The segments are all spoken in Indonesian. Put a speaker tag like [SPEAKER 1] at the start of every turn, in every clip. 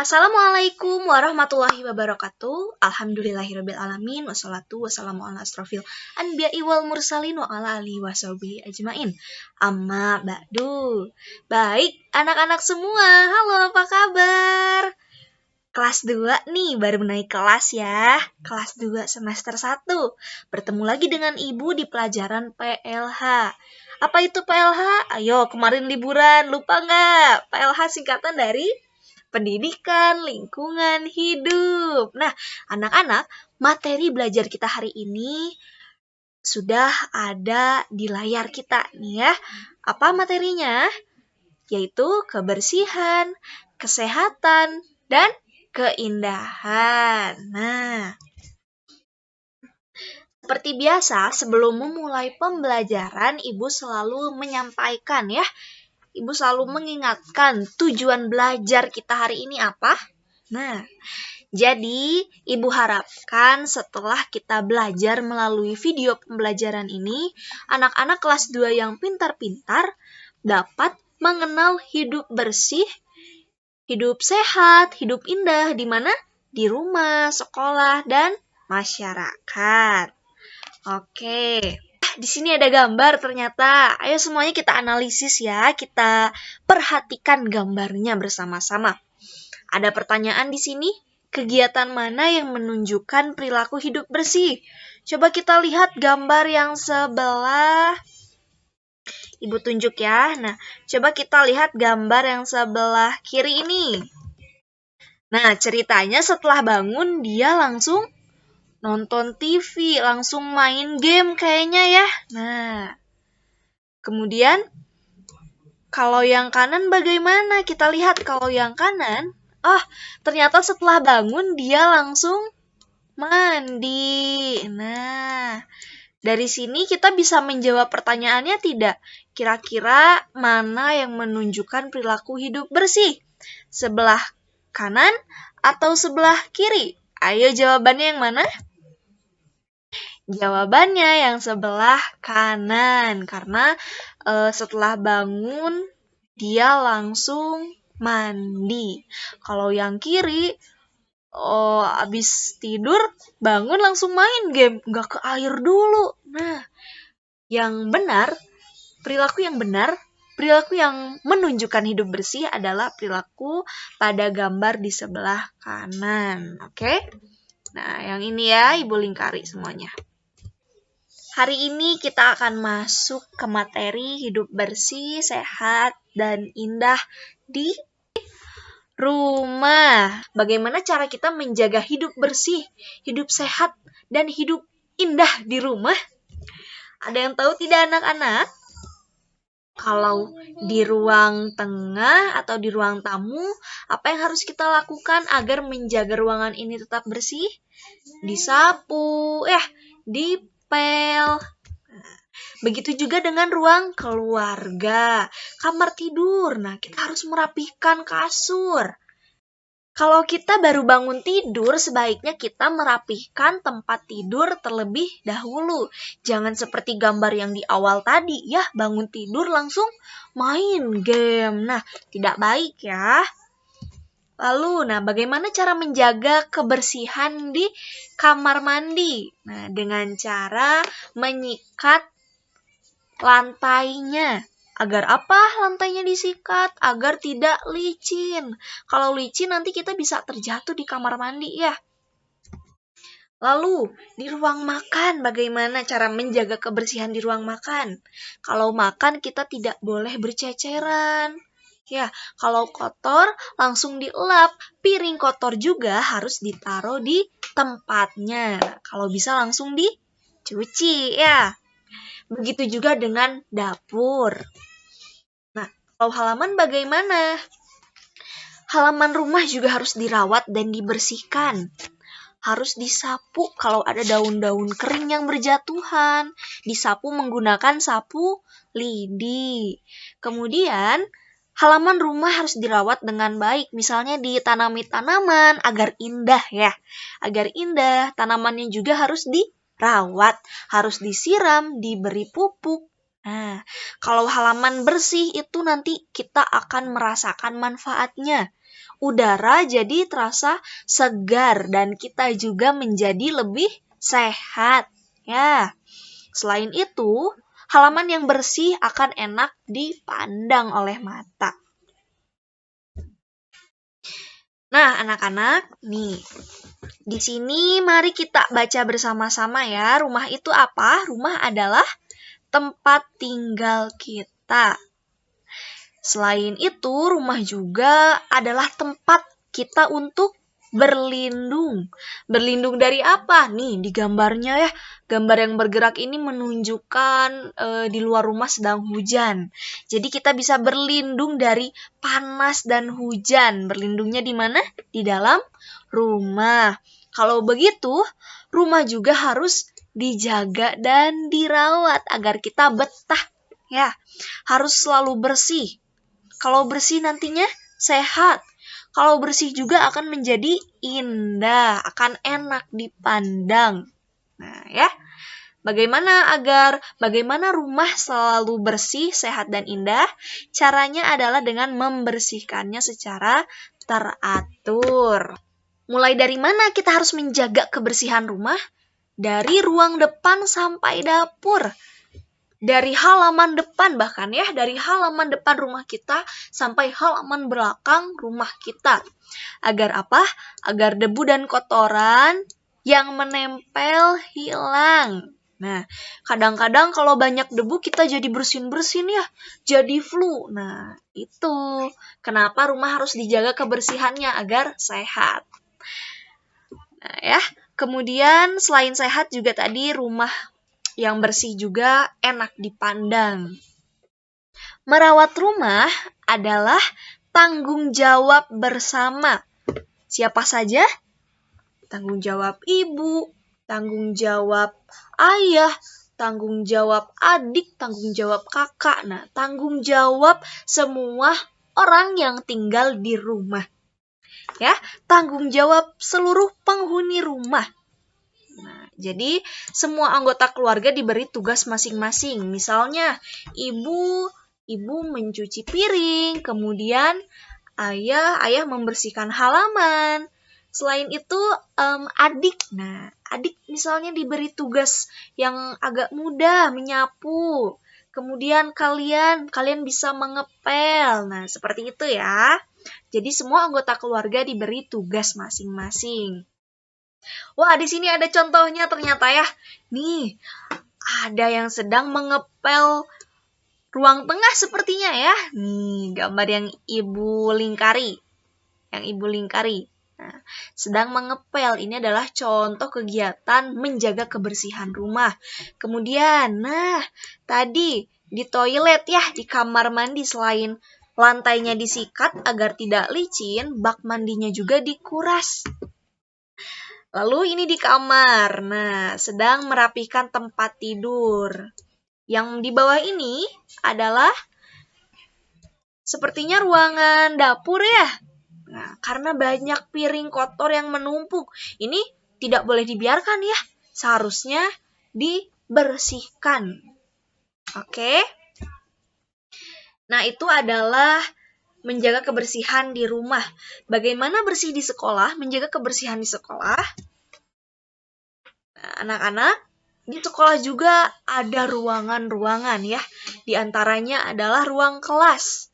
[SPEAKER 1] Assalamualaikum warahmatullahi wabarakatuh. Alhamdulillahirabbil alamin wassalatu wassalamu ala asrofil anbiya'i wal mursalin wa ala alihi washabihi ajmain. Amma ba'du. Baik, anak-anak semua. Halo, apa kabar? Kelas 2 nih, baru naik kelas ya. Kelas 2 semester 1. Bertemu lagi dengan Ibu di pelajaran PLH. Apa itu PLH? Ayo, kemarin liburan, lupa nggak? PLH singkatan dari Pendidikan Lingkungan Hidup. Nah, anak-anak, materi belajar kita hari ini sudah ada di layar kita nih ya. Apa materinya? Yaitu kebersihan, kesehatan, dan keindahan. Nah, seperti biasa, sebelum memulai pembelajaran, Ibu selalu menyampaikan ya. Ibu selalu mengingatkan tujuan belajar kita hari ini apa? Nah, jadi Ibu harapkan setelah kita belajar melalui video pembelajaran ini, anak-anak kelas 2 yang pintar-pintar dapat mengenal hidup bersih, hidup sehat, hidup indah di mana? Di rumah, sekolah, dan masyarakat. Oke. Di sini ada gambar ternyata. Ayo semuanya kita analisis ya. Kita perhatikan gambarnya bersama-sama. Ada pertanyaan di sini. Kegiatan mana yang menunjukkan perilaku hidup bersih? Coba kita lihat gambar yang sebelah. Ibu tunjuk ya. Nah, coba kita lihat gambar yang sebelah kiri ini. Nah, ceritanya setelah bangun dia langsung nonton TV, langsung main game kayaknya ya. Nah, kemudian kalau yang kanan bagaimana? Kita lihat kalau yang kanan, ternyata setelah bangun dia langsung mandi. Nah, dari sini kita bisa menjawab pertanyaannya tidak? Kira-kira mana yang menunjukkan perilaku hidup bersih? Sebelah kanan atau sebelah kiri? Ayo jawabannya yang mana? Jawabannya yang sebelah kanan, karena setelah bangun dia langsung mandi. Kalau yang kiri, abis tidur bangun langsung main game, nggak ke air dulu. Nah, yang benar, perilaku yang menunjukkan hidup bersih adalah perilaku pada gambar di sebelah kanan. Oke? Nah, yang ini ya, Ibu lingkari semuanya. Hari ini kita akan masuk ke materi hidup bersih, sehat, dan indah di rumah. Bagaimana cara kita menjaga hidup bersih, hidup sehat, dan hidup indah di rumah? Ada yang tahu tidak anak-anak? Kalau di ruang tengah atau di ruang tamu, apa yang harus kita lakukan agar menjaga ruangan ini tetap bersih? Disapu, dipel. Begitu juga dengan ruang keluarga, kamar tidur. Nah, kita harus merapihkan kasur. Kalau kita baru bangun tidur, sebaiknya kita merapihkan tempat tidur terlebih dahulu. Jangan seperti gambar yang di awal tadi, ya, bangun tidur langsung main game. Nah, tidak baik ya. Lalu, bagaimana cara menjaga kebersihan di kamar mandi? Nah, dengan cara menyikat lantainya. Agar apa lantainya disikat? Agar tidak licin. Kalau licin nanti kita bisa terjatuh di kamar mandi ya. Lalu, di ruang makan bagaimana cara menjaga kebersihan di ruang makan? Kalau makan kita tidak boleh berceceran. Ya, kalau kotor langsung dielap. Piring kotor juga harus ditaruh di tempatnya. Kalau bisa langsung dicuci ya. Begitu juga dengan dapur. Nah, kalau halaman bagaimana? Halaman rumah juga harus dirawat dan dibersihkan. Harus disapu kalau ada daun-daun kering yang berjatuhan. Disapu menggunakan sapu lidi. Kemudian, halaman rumah harus dirawat dengan baik. Misalnya ditanami tanaman agar indah ya. Agar indah, tanamannya juga harus dirawat, harus disiram, diberi pupuk. Nah, kalau halaman bersih itu nanti kita akan merasakan manfaatnya. udara jadi terasa segar dan kita juga menjadi lebih sehat. Ya. Selain itu, halaman yang bersih akan enak dipandang oleh mata. Nah, anak-anak, nih. Di sini mari kita baca bersama-sama ya. Rumah itu apa? Rumah adalah tempat tinggal kita. Selain itu, rumah juga adalah tempat kita untuk berlindung. Berlindung dari apa? Nih, di gambarnya ya. Gambar yang bergerak ini menunjukkan di luar rumah sedang hujan. Jadi kita bisa berlindung dari panas dan hujan. Berlindungnya di mana? Di dalam rumah. Kalau begitu, rumah juga harus dijaga dan dirawat agar kita betah. Ya, harus selalu bersih. Kalau bersih nantinya sehat. Kalau bersih juga akan menjadi indah, akan enak dipandang. Nah, ya. Bagaimana rumah selalu bersih, sehat dan indah? Caranya adalah dengan membersihkannya secara teratur. Mulai dari mana kita harus menjaga kebersihan rumah? Dari ruang depan sampai dapur. Dari halaman depan bahkan ya, dari halaman depan rumah kita sampai halaman belakang rumah kita. Agar apa? Agar debu dan kotoran yang menempel hilang. Nah, kadang-kadang kalau banyak debu kita jadi bersin-bersin ya, jadi flu. Nah, itu kenapa rumah harus dijaga kebersihannya agar sehat. Nah, ya. Kemudian selain sehat juga tadi rumah yang bersih juga enak dipandang. Merawat rumah adalah tanggung jawab bersama. Siapa saja? Tanggung jawab ibu, tanggung jawab ayah, tanggung jawab adik, tanggung jawab kakak. Nah, tanggung jawab semua orang yang tinggal di rumah. Ya, tanggung jawab seluruh penghuni rumah. Nah, jadi semua anggota keluarga diberi tugas masing-masing. Misalnya, ibu mencuci piring, kemudian ayah membersihkan halaman. Selain itu, adik. Nah, adik misalnya diberi tugas yang agak mudah, menyapu. Kemudian kalian bisa mengepel. Nah, seperti itu ya. Jadi semua anggota keluarga diberi tugas masing-masing. Wah, di sini ada contohnya ternyata ya. Nih, ada yang sedang mengepel ruang tengah sepertinya ya. Nih, gambar yang Ibu lingkari. Nah, sedang mengepel. Ini adalah contoh kegiatan menjaga kebersihan rumah. Kemudian, nah, tadi di toilet ya, di kamar mandi selain lantainya disikat agar tidak licin, bak mandinya juga dikuras. Lalu ini di kamar. Nah, sedang merapikan tempat tidur. Yang di bawah ini adalah sepertinya ruangan dapur ya. Nah, karena banyak piring kotor yang menumpuk. Ini tidak boleh dibiarkan ya. Seharusnya dibersihkan. Oke. Nah, itu adalah menjaga kebersihan di rumah. Bagaimana bersih di sekolah? Menjaga kebersihan di sekolah. Nah, anak-anak, di sekolah juga ada ruangan-ruangan ya. Di antaranya adalah ruang kelas.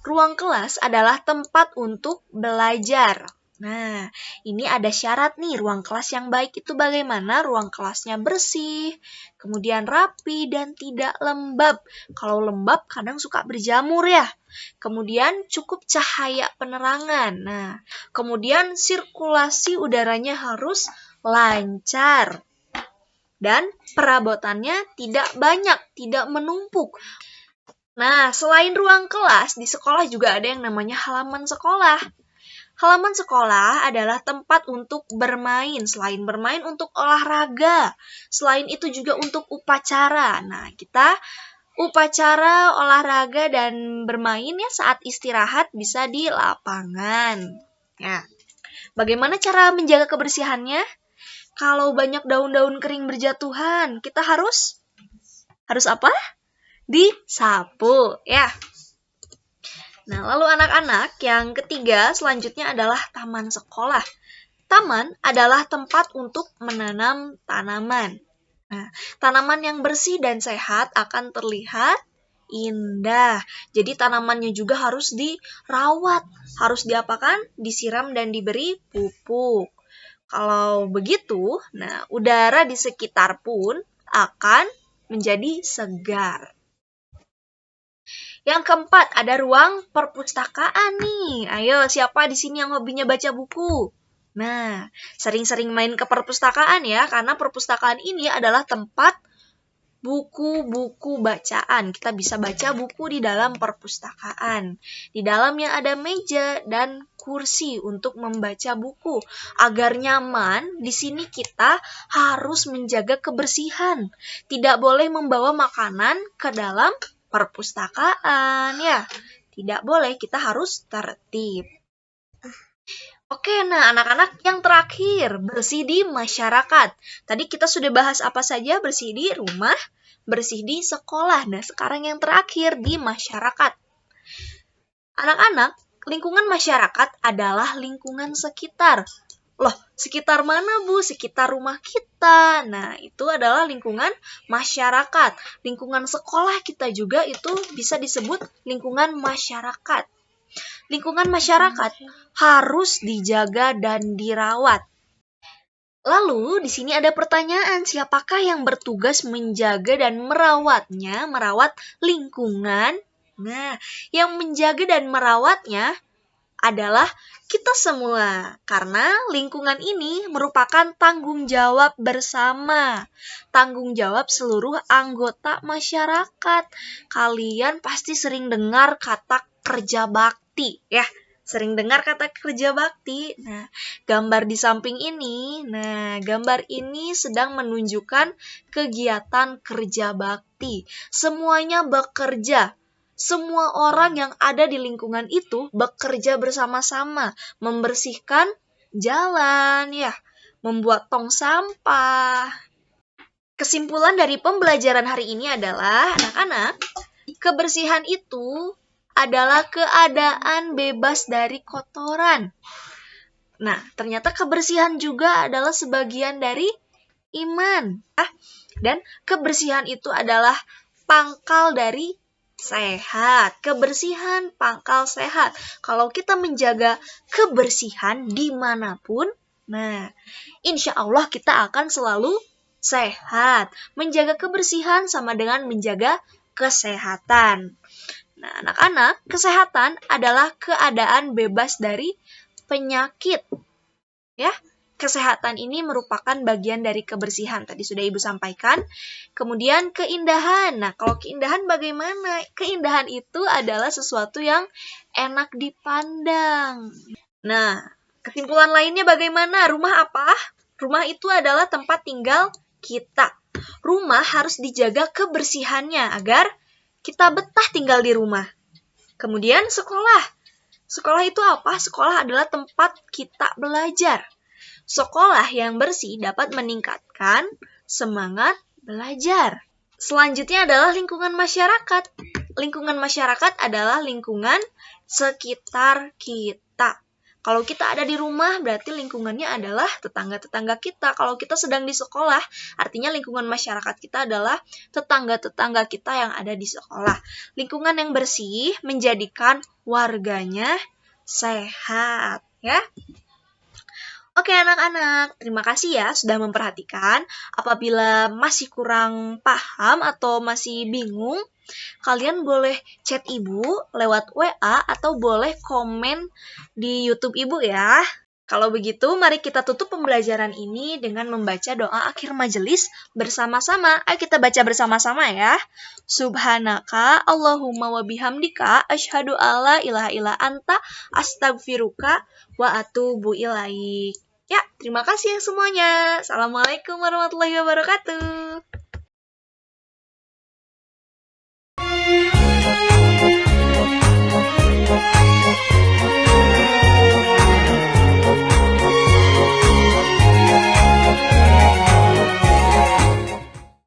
[SPEAKER 1] Ruang kelas adalah tempat untuk belajar. Nah, ini ada syarat nih, ruang kelas yang baik itu bagaimana? Ruang kelasnya bersih, kemudian rapi dan tidak lembab. Kalau lembab kadang suka berjamur ya. Kemudian cukup cahaya penerangan. Nah, kemudian sirkulasi udaranya harus lancar. Dan perabotannya tidak banyak, tidak menumpuk. Nah, selain ruang kelas, di sekolah juga ada yang namanya halaman sekolah. Halaman sekolah adalah tempat untuk bermain, selain bermain untuk olahraga. Selain itu juga untuk upacara. Nah, kita upacara, olahraga, dan bermain ya saat istirahat bisa di lapangan. Ya. Bagaimana cara menjaga kebersihannya? Kalau banyak daun-daun kering berjatuhan, kita harus apa? Disapu, ya. Nah, lalu anak-anak, yang ketiga selanjutnya adalah taman sekolah. Taman adalah tempat untuk menanam tanaman. Nah, tanaman yang bersih dan sehat akan terlihat indah. Jadi tanamannya juga harus dirawat, harus diapakan? Disiram dan diberi pupuk. Kalau begitu, nah udara di sekitar pun akan menjadi segar. Yang keempat, ada ruang perpustakaan nih. Ayo, siapa di sini yang hobinya baca buku? Nah, sering-sering main ke perpustakaan ya, karena perpustakaan ini adalah tempat buku-buku bacaan. Kita bisa baca buku di dalam perpustakaan. Di dalamnya ada meja dan kursi untuk membaca buku. Agar nyaman, di sini kita harus menjaga kebersihan. Tidak boleh membawa makanan ke dalam perpustakaan ya. Tidak boleh, kita harus tertib. Oke, nah anak-anak yang terakhir, bersih di masyarakat. Tadi kita sudah bahas apa saja, bersih di rumah, bersih di sekolah. Nah, sekarang yang terakhir di masyarakat. Anak-anak, lingkungan masyarakat adalah lingkungan sekitar. Loh, sekitar mana Bu? Sekitar rumah kita. Nah, itu adalah lingkungan masyarakat. Lingkungan sekolah kita juga itu bisa disebut lingkungan masyarakat. Lingkungan masyarakat harus dijaga dan dirawat. Lalu, di sini ada pertanyaan, siapakah yang bertugas menjaga dan merawatnya, merawat lingkungan? Nah, yang menjaga dan merawatnya adalah kita semua, karena lingkungan ini merupakan tanggung jawab bersama, tanggung jawab seluruh anggota masyarakat. Kalian pasti sering dengar kata kerja bakti, ya. Sering dengar kata kerja bakti. Nah, gambar di samping ini, gambar ini sedang menunjukkan kegiatan kerja bakti. Semuanya bekerja. Semua orang yang ada di lingkungan itu bekerja bersama-sama, membersihkan jalan, ya, membuat tong sampah. Kesimpulan dari pembelajaran hari ini adalah, anak-anak, kebersihan itu adalah keadaan bebas dari kotoran. Nah, ternyata kebersihan juga adalah sebagian dari iman. Dan kebersihan itu adalah pangkal dari sehat. Kebersihan pangkal sehat. Kalau kita menjaga kebersihan dimanapun, nah, insya Allah kita akan selalu sehat. Menjaga kebersihan sama dengan menjaga kesehatan. Nah, anak-anak, kesehatan adalah keadaan bebas dari penyakit. Ya, kesehatan ini merupakan bagian dari kebersihan. Tadi sudah Ibu sampaikan. Kemudian keindahan. Nah, kalau keindahan bagaimana? Keindahan itu adalah sesuatu yang enak dipandang. Nah, kesimpulan lainnya bagaimana? Rumah apa? Rumah itu adalah tempat tinggal kita. Rumah harus dijaga kebersihannya agar kita betah tinggal di rumah. Kemudian sekolah. Sekolah itu apa? Sekolah adalah tempat kita belajar. Sekolah yang bersih dapat meningkatkan semangat belajar. Selanjutnya adalah lingkungan masyarakat. Lingkungan masyarakat adalah lingkungan sekitar kita. Kalau kita ada di rumah, berarti lingkungannya adalah tetangga-tetangga kita. Kalau kita sedang di sekolah, artinya lingkungan masyarakat kita adalah tetangga-tetangga kita yang ada di sekolah. Lingkungan yang bersih menjadikan warganya sehat, ya. Oke anak-anak, terima kasih ya sudah memperhatikan. Apabila masih kurang paham atau masih bingung, kalian boleh chat Ibu lewat WA atau boleh komen di YouTube Ibu ya. Kalau begitu, mari kita tutup pembelajaran ini dengan membaca doa akhir majelis bersama-sama. Ayo kita baca bersama-sama ya. Subhanaka Allahumma wa bihamdika asyhadu alla ilaha illa anta astaghfiruka wa atubu ilaik. Ya, terima kasih semuanya. Assalamualaikum warahmatullahi wabarakatuh.